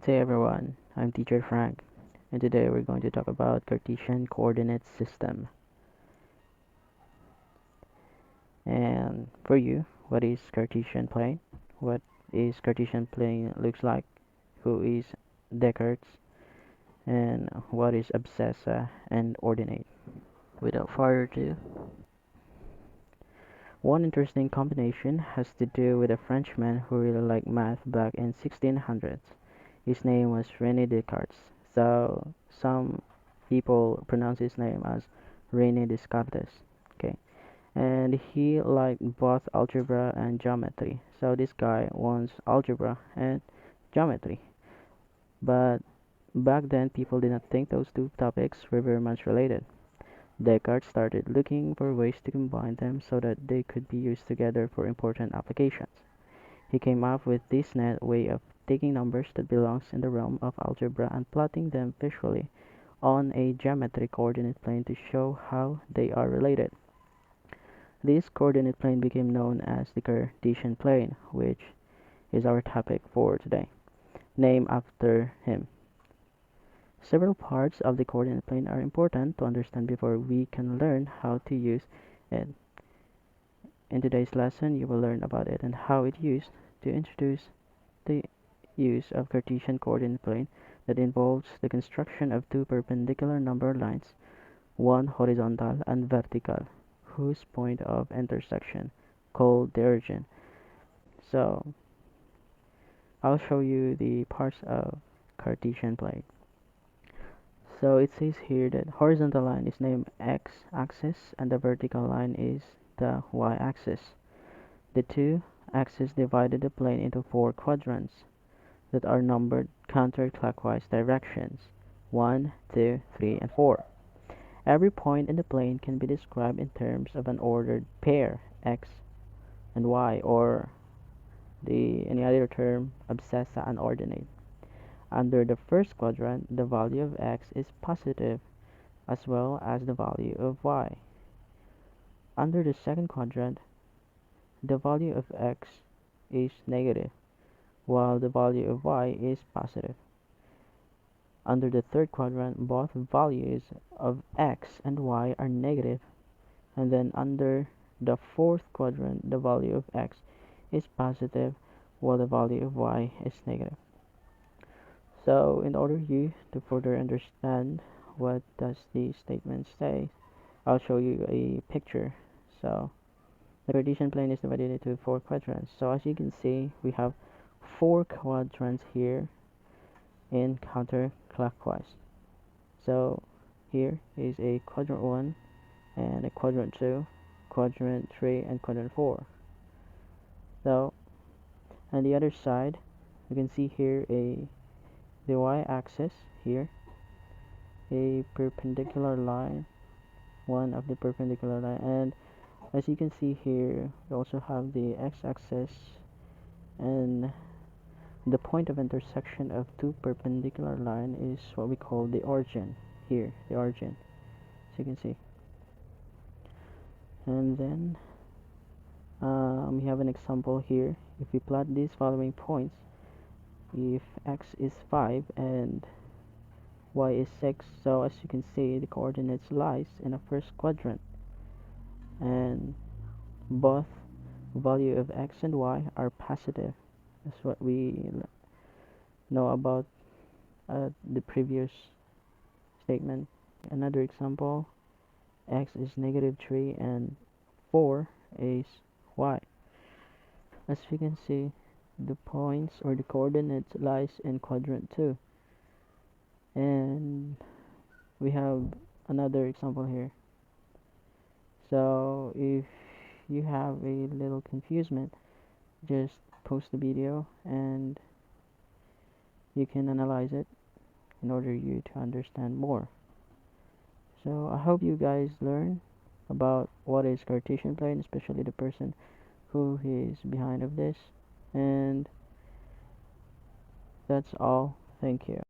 day everyone, I'm teacher Frank, and today we're going to talk about Cartesian coordinate system. And for you, what is Cartesian plane? What is Cartesian plane looks like? Who is Descartes? And what is abscissa and ordinate? Without further ado, one interesting combination has to do with a Frenchman who really liked math back in 1600s. His name was René Descartes, so some people pronounce his name as René Descartes. Okay, and he liked both algebra and geometry. So this guy wants algebra and geometry. But back then, people did not think those two topics were very much related. Descartes started looking for ways to combine them so that they could be used together for important applications. He came up with this net way of taking numbers that belongs in the realm of algebra and plotting them visually on a geometric coordinate plane to show how they are related. This coordinate plane became known as the Cartesian plane, which is our topic for today, named after him. Several parts of the coordinate plane are important to understand before we can learn how to use it. In today's lesson, you will learn about it and how it used to introduce the use of Cartesian coordinate plane that involves the construction of two perpendicular number lines, one horizontal and vertical, whose point of intersection, called the origin. So I'll show you the parts of Cartesian plane. So it says here that horizontal line is named x-axis and the vertical line is the y-axis. The two axes divided the plane into four quadrants that are numbered counterclockwise directions 1, 2, 3, and 4. Every point in the plane can be described in terms of an ordered pair x and y, or any other term abscissa and ordinate. Under the first quadrant, the value of x is positive as well as the value of y. Under the second quadrant, the value of x is negative while the value of y is positive. Under the third quadrant, both values of x and y are negative, and then under the fourth quadrant, the value of x is positive while the value of y is negative. So in order you to further understand what does the statement say, I'll show you a picture. So the Cartesian plane is divided into four quadrants. So as you can see, we have four quadrants here in counterclockwise. So here is a quadrant 1 and a quadrant 2, quadrant 3, and quadrant 4. So on the other side, you can see here the y-axis here, a perpendicular line, one of the perpendicular line, and as you can see here, we also have the x-axis, and the point of intersection of two perpendicular line is what we call the origin. Here, the origin, as you can see. And then we have an example here. If we plot these following points, if x is 5 and y is 6, so as you can see, the coordinates lies in the first quadrant, and both value of x and y are positive. That's what we know about the previous statement. Another example, x is negative 3 and 4 is y. As you can see, the points or the coordinates lies in quadrant 2, and we have another example here. So if you have a little confusion, just post the video and you can analyze it in order you to understand more. So I hope you guys learn about what is Cartesian plane, especially the person who is behind of this, and that's all. Thank you.